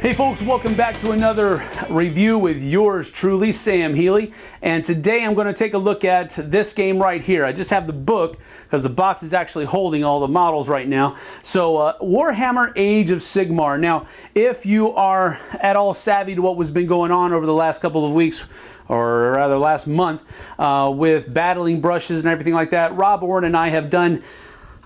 Hey folks, welcome back to another review with yours truly, Sam Healey. And today I'm going to take a look at this game right here. I just have the book because the box is actually holding all the models right now. So Warhammer Age of Sigmar. Now, if you are at all savvy to what has been going on over the last couple of weeks, or rather last month, with battling brushes and everything like that, Rob Orrin and I have done,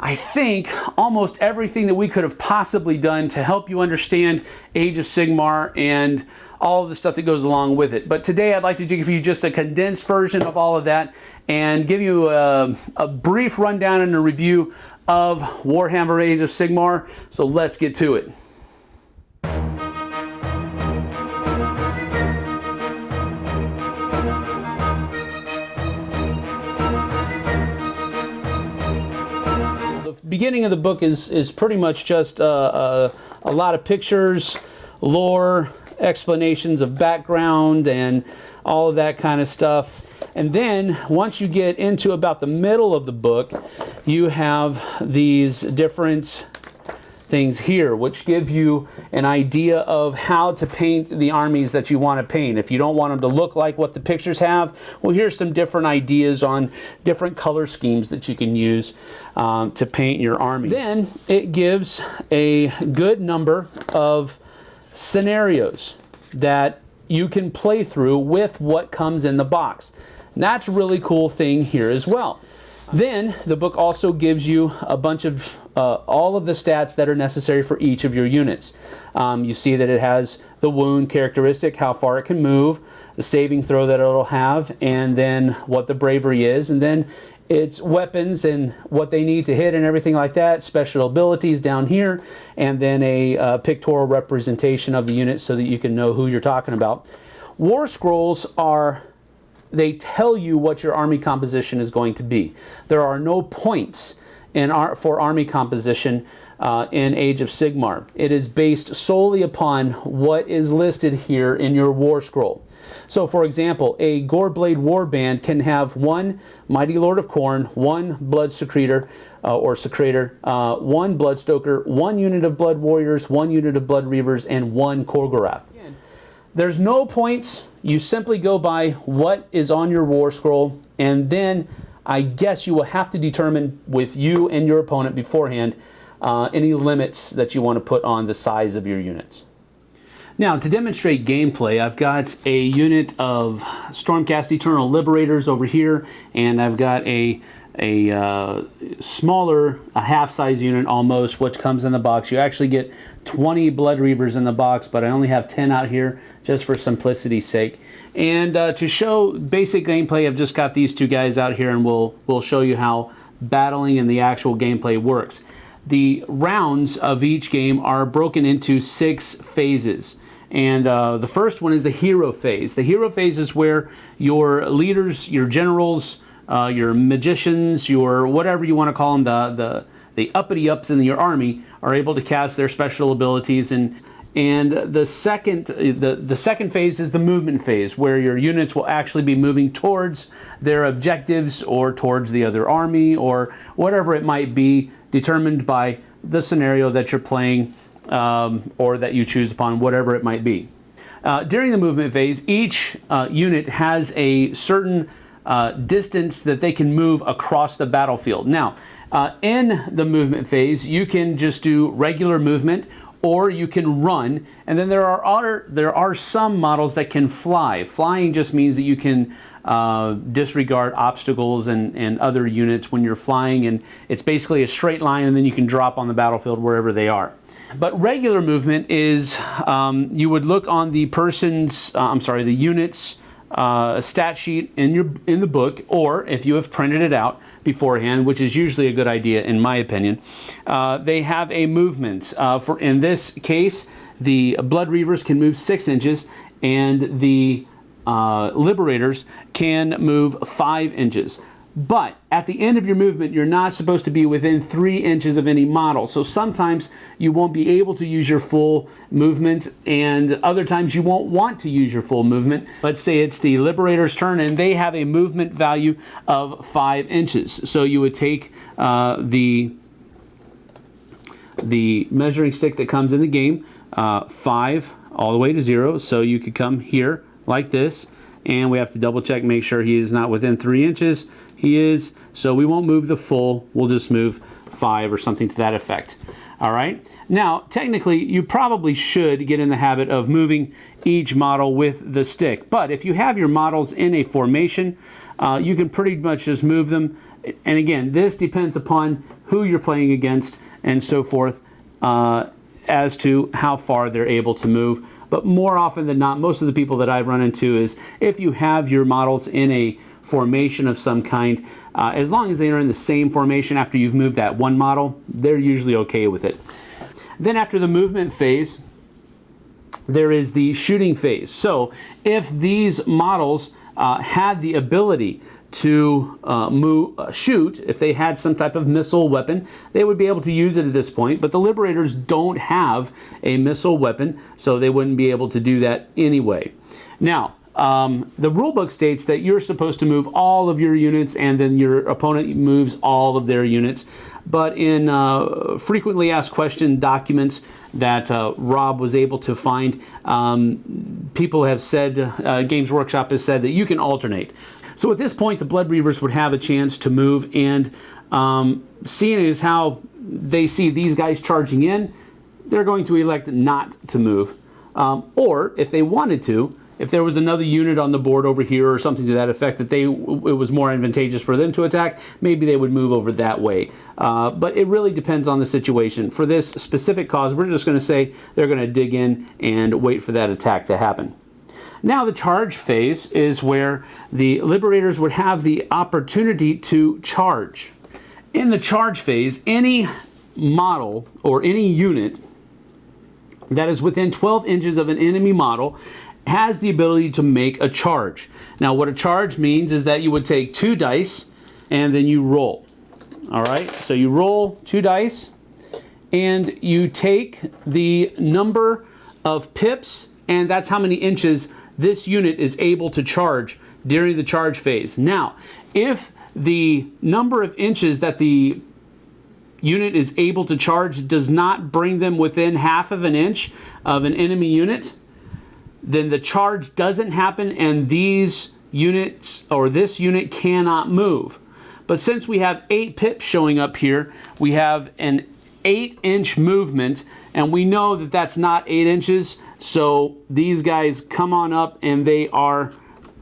I think, almost everything that we could have possibly done to help you understand Age of Sigmar and all of the stuff that goes along with it. But today I'd like to give you just a condensed version of all of that and give you a brief rundown and a review of Warhammer Age of Sigmar. So let's get to it. Beginning of the book is pretty much just a lot of pictures, lore, explanations of background, and all of that kind of stuff. And then once you get into about the middle of the book, you have these different things here which give you an idea of how to paint the armies that you want to paint. If you don't want them to look like what the pictures have, well, here's some different ideas on different color schemes that you can use to paint your army. Then it gives a good number of scenarios that you can play through with what comes in the box. And that's a really cool thing here as well. Then the book also gives you a bunch of all of the stats that are necessary for each of your units. You see that it has the wound characteristic, how far it can move, the saving throw that it'll have, and then what the bravery is, and then its weapons and what they need to hit and everything like that, special abilities down here, and then a pictorial representation of the unit so that you can know who you're talking about. War scrolls are... they tell you what your army composition is going to be. There are no points for army composition in Age of Sigmar. It is based solely upon what is listed here in your war scroll. So for example, a Goreblade Warband can have one Mighty Lord of Khorne, one Blood Secretor, one Bloodstoker, one unit of Blood Warriors, one unit of Blood Reavers, and one Korgorath. There's no points. You simply go by what is on your war scroll, and then I guess you will have to determine with you and your opponent beforehand any limits that you want to put on the size of your units. Now, to demonstrate gameplay, I've got a unit of Stormcast Eternal Liberators over here, and I've got a smaller, a half-size unit almost, which comes in the box. You actually get 20 Blood Reavers in the box, but I only have 10 out here just for simplicity's sake. And to show basic gameplay, I've just got these two guys out here, and we'll show you how battling and the actual gameplay works. The rounds of each game are broken into 6 phases. And the first one is the hero phase. The hero phase is where your leaders, your generals, your magicians, your whatever you want to call them, the uppity-ups in your army are able to cast their special abilities. And the second phase is the movement phase, where your units will actually be moving towards their objectives or towards the other army or whatever it might be, determined by the scenario that you're playing or that you choose upon, whatever it might be. During the movement phase, each unit has a certain distance that they can move across the battlefield. Now, in the movement phase, you can just do regular movement, or you can run, and then there are some models that can fly. Flying just means that you can disregard obstacles and other units when you're flying, and it's basically a straight line, and then you can drop on the battlefield wherever they are. But regular movement is you would look on the the unit's stat sheet in the book, or if you have printed it out beforehand, which is usually a good idea in my opinion. They have a movement. In this case, the Blood Reavers can move 6 inches, and the Liberators can move 5 inches. But at the end of your movement, you're not supposed to be within 3 inches of any model. So sometimes you won't be able to use your full movement, and other times you won't want to use your full movement. Let's say it's the Liberator's turn, and they have a movement value of 5 inches. So you would take the the measuring stick that comes in the game, 5 all the way to 0. So you could come here like this, and we have to double check, make sure he is not within 3 inches. He is, so we won't move the full, we'll just move 5 or something to that effect. All right. Now, technically, you probably should get in the habit of moving each model with the stick. But if you have your models in a formation, you can pretty much just move them. And again, this depends upon who you're playing against and so forth as to how far they're able to move. But more often than not, most of the people that I've run into is if you have your models in a formation of some kind, as long as they are in the same formation after you've moved that one model, they're usually okay with it. Then after the movement phase, there is the shooting phase. So if these models had the ability to shoot, if they had some type of missile weapon, they would be able to use it at this point. But the Liberators don't have a missile weapon, so they wouldn't be able to do that anyway. Now, the rulebook states that you're supposed to move all of your units and then your opponent moves all of their units. But in frequently asked question documents that Rob was able to find, people have said, Games Workshop has said that you can alternate. So at this point, the Blood Reavers would have a chance to move, and seeing as how they see these guys charging in, they're going to elect not to move. Or if they wanted to, if there was another unit on the board over here or something to that effect that it was more advantageous for them to attack, maybe they would move over that way. But it really depends on the situation. For this specific cause, we're just going to say they're going to dig in and wait for that attack to happen. Now the charge phase is where the Liberators would have the opportunity to charge. In the charge phase, any model or any unit that is within 12 inches of an enemy model has the ability to make a charge. Now what a charge means is that you would take 2 dice and then you roll. All right, so you roll 2 dice and you take the number of pips, and that's how many inches this unit is able to charge during the charge phase. Now, if the number of inches that the unit is able to charge does not bring them within half of an inch of an enemy unit, then the charge doesn't happen and these units or this unit cannot move. But since we have 8 pips showing up here, we have an 8-inch movement, and we know that that's not 8 inches, so these guys come on up and they are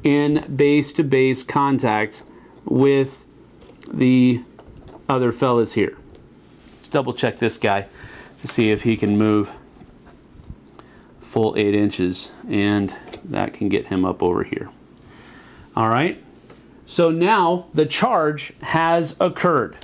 in base-to-base contact with the other fellas here. Let's double check this guy to see if he can move full 8 inches, and that can get him up over here. All right, so now the charge has occurred.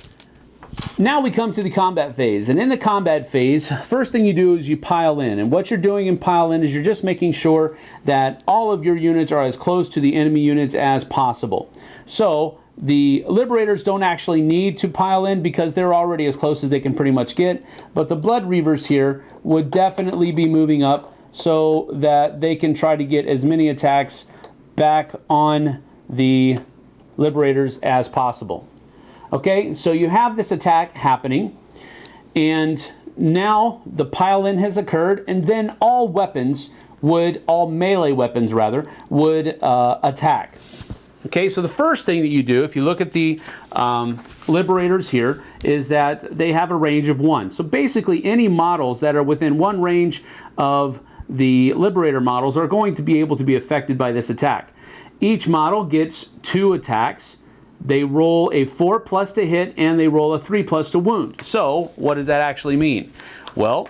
Now we come to the combat phase, and in the combat phase, first thing you do is you pile in, and what you're doing in pile in is you're just making sure that all of your units are as close to the enemy units as possible. So the Liberators don't actually need to pile in because they're already as close as they can pretty much get, but the Blood Reavers here would definitely be moving up so that they can try to get as many attacks back on the Liberators as possible. Okay, so you have this attack happening, and now the pile-in has occurred, and then all melee weapons rather, would attack. Okay, so the first thing that you do, if you look at the Liberators here, is that they have a range of 1. So basically any models that are within 1 range of the Liberator models are going to be able to be affected by this attack. Each model gets 2 attacks. They roll a 4+ to hit and they roll a 3+ to wound. So what does that actually mean? Well,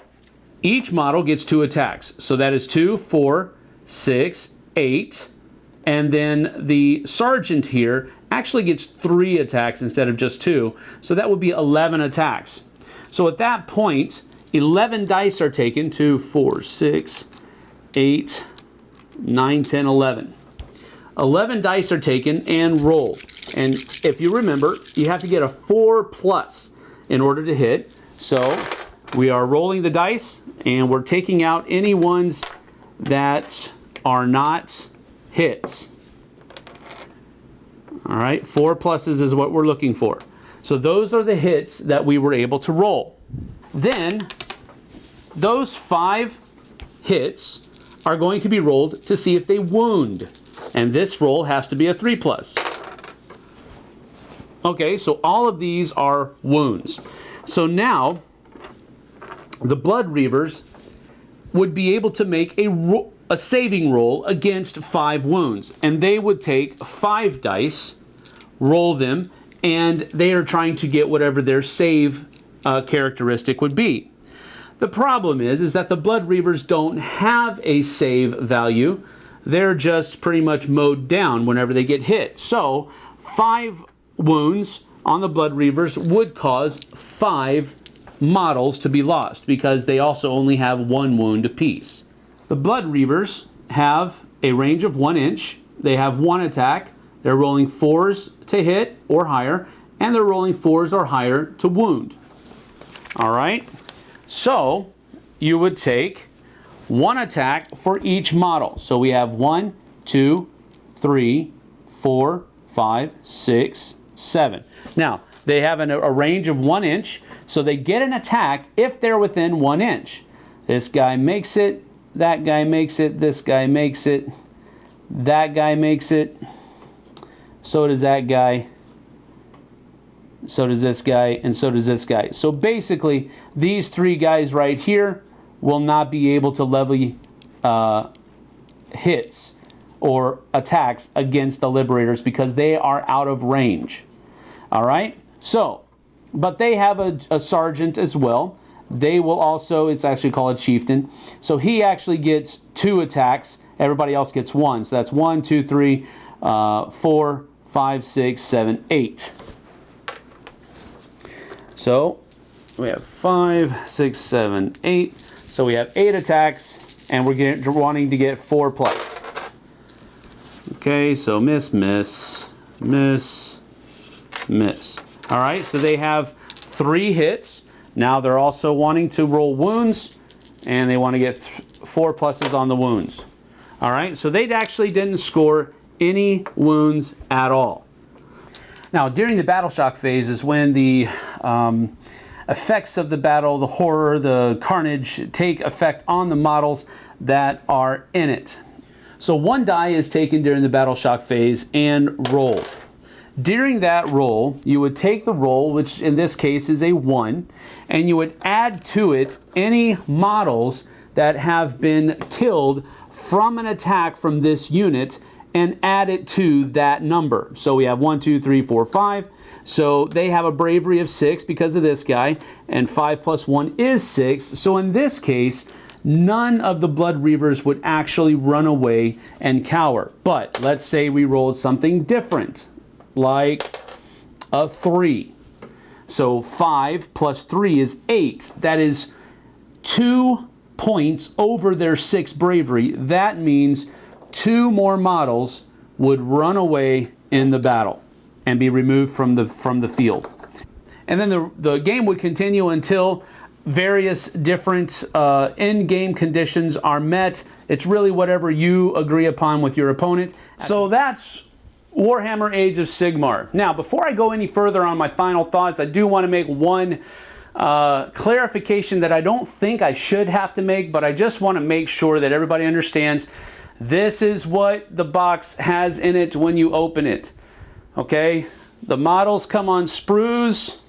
each model gets 2 attacks. So that is 2, 4, 6, 8. And then the Sergeant here actually gets 3 attacks instead of just 2. So that would be 11 attacks. So at that point, 11 dice are taken. 2, 4, 6, 8, 9, 10, 11. 11 dice are taken and rolled. And if you remember, you have to get a 4+ in order to hit. So we are rolling the dice and we're taking out any ones that are not hits. All right, 4 pluses is what we're looking for. So those are the hits that we were able to roll. Then those 5 hits are going to be rolled to see if they wound. And this roll has to be a 3+. Okay, so all of these are wounds. So now, the Blood Reavers would be able to make a saving roll against 5 wounds. And they would take 5 dice, roll them, and they are trying to get whatever their save characteristic would be. The problem is that the Blood Reavers don't have a save value. They're just pretty much mowed down whenever they get hit. So 5 wounds on the Blood Reavers would cause 5 models to be lost because they also only have 1 wound apiece. The Blood Reavers have a range of 1 inch. They have 1 attack. They're rolling 4s to hit or higher, and they're rolling 4s or higher to wound. All right? So you would take 1 attack for each model. So we have 1, 2, 3, 4, 5, 6, 7. Now, they have a range of 1 inch, so they get an attack if they're within 1 inch. This guy makes it, that guy makes it, this guy makes it, that guy makes it, so does that guy, so does this guy, and so does this guy. So basically, these 3 guys right here will not be able to levy hits or attacks against the Liberators because they are out of range. All right? So, but they have a sergeant as well. They will also, it's actually called a chieftain. So he actually gets 2 attacks. Everybody else gets 1. So that's 1, 2, 3, 4, 5, 6, 7, 8. So we have 5, 6, 7, 8. So we have 8 attacks, and we're wanting to get 4+. Okay, so miss, miss, miss, miss. All right, so they have 3 hits. Now they're also wanting to roll wounds, and they want to get 4+ on the wounds. All right, so they actually didn't score any wounds at all. Now, during the battle shock phase is when the effects of the battle, the horror, the carnage take effect on the models that are in it. So 1 die is taken during the battle shock phase and rolled. During that roll, you would take the roll, which in this case is a 1, and you would add to it any models that have been killed from an attack from this unit and add it to that number. So we have 1, 2, 3, 4, 5. So they have a bravery of 6 because of this guy, and 5 plus 1 is 6. So in this case, none of the Blood Reavers would actually run away and cower. But let's say we rolled something different, like a 3. So 5 plus 3 is 8. That is 2 points over their 6 bravery. That means 2 more models would run away in the battle and be removed from the field. And then the game would continue until various different in-game conditions are met. It's really whatever you agree upon with your opponent. So that's Warhammer Age of Sigmar. Now, before I go any further on my final thoughts, I do want to make one clarification that I don't think I should have to make, but I just want to make sure that everybody understands this is what the box has in it when you open it. Okay? The models come on sprues.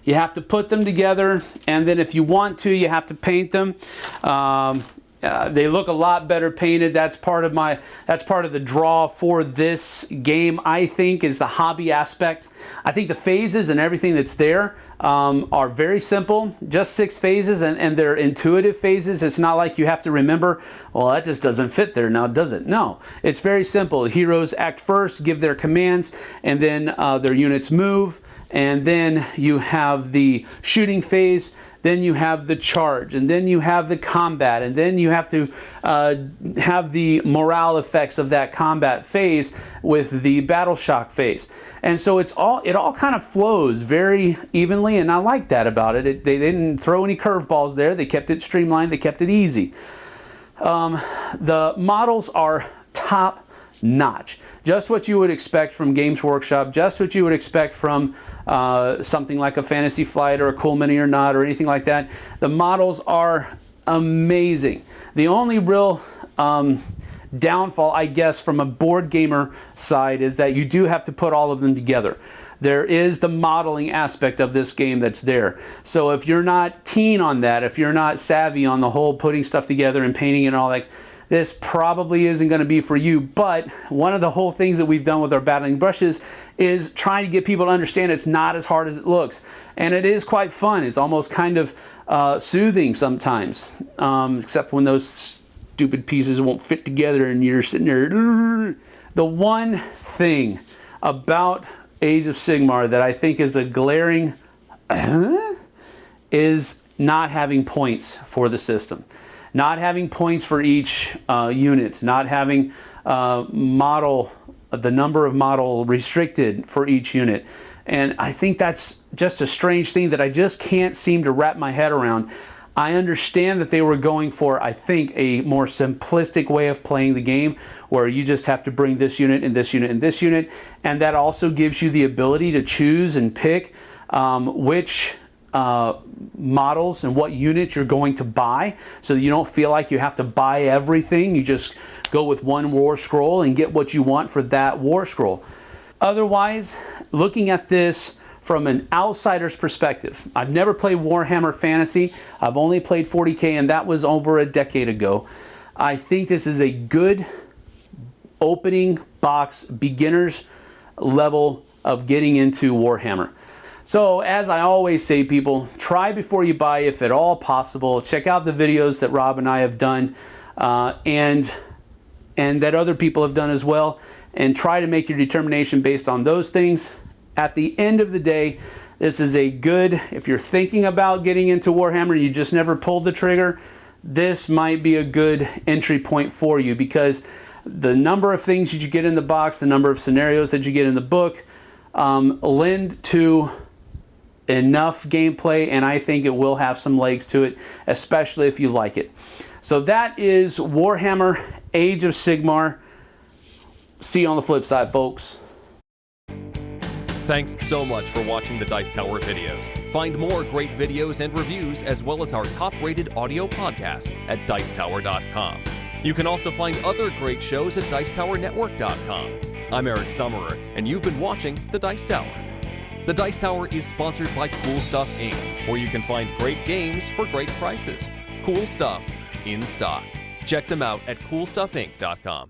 You have to put them together, and then if you want to, you have to paint them. They look a lot better painted. That's part of the draw for this game, I think, is the hobby aspect. I think the phases and everything that's there are very simple, just 6 phases, and they're intuitive phases. It's not like you have to remember, well, that just doesn't fit there now, does it? No, it's very simple. Heroes act first, give their commands, and then their units move, and then you have the shooting phase, then you have the charge, and then you have the combat, and then you have to have the morale effects of that combat phase with the battle shock phase. And so it all kind of flows very evenly, and I like that about it. They didn't throw any curveballs there. They kept it streamlined. They kept it easy. The models are top notch. Just what you would expect from Games Workshop, just what you would expect from something like a Fantasy Flight or a Cool Mini or Not or anything like that. The models are amazing. The only real downfall, I guess, from a board gamer side is that you do have to put all of them together. There is the modeling aspect of this game that's there. So if you're not keen on that, if you're not savvy on the whole putting stuff together and painting and all that, this probably isn't going to be for you. But one of the whole things that we've done with our battling brushes is trying to get people to understand it's not as hard as it looks. And it is quite fun. It's almost kind of soothing sometimes, except when those stupid pieces won't fit together and you're sitting there. The one thing about Age of Sigmar that I think is a glaring is not having points for the system. Not having points for each unit, not having the number of model restricted for each unit. And I think that's just a strange thing that I just can't seem to wrap my head around. I understand that they were going for, I think, a more simplistic way of playing the game where you just have to bring this unit and this unit and this unit, and that also gives you the ability to choose and pick which models and what units you're going to buy, so that you don't feel like you have to buy everything. You just go with one war scroll and get what you want for that war scroll. Otherwise, looking at this from an outsider's perspective, I've never played Warhammer Fantasy. I've only played 40K, and that was over a decade ago. I think this is a good opening box, beginner's level of getting into Warhammer. So as I always say, people, try before you buy if at all possible. Check out the videos that Rob and I have done and that other people have done as well, and try to make your determination based on those things. At the end of the day, this is a good, if you're thinking about getting into Warhammer and you just never pulled the trigger, this might be a good entry point for you, because the number of things that you get in the box, the number of scenarios that you get in the book, lend to enough gameplay, and I think it will have some legs to it, especially if you like it. So that is Warhammer Age of Sigmar. See you on the flip side, folks. Thanks so much for watching the Dice Tower videos. Find more great videos and reviews, as well as our top-rated audio podcast at Dicetower.com. You can also find other great shows at Dicetowernetwork.com. I'm Eric Summerer, and you've been watching The Dice Tower. The Dice Tower is sponsored by Cool Stuff Inc., where you can find great games for great prices. Cool stuff in stock. Check them out at CoolStuffInc.com.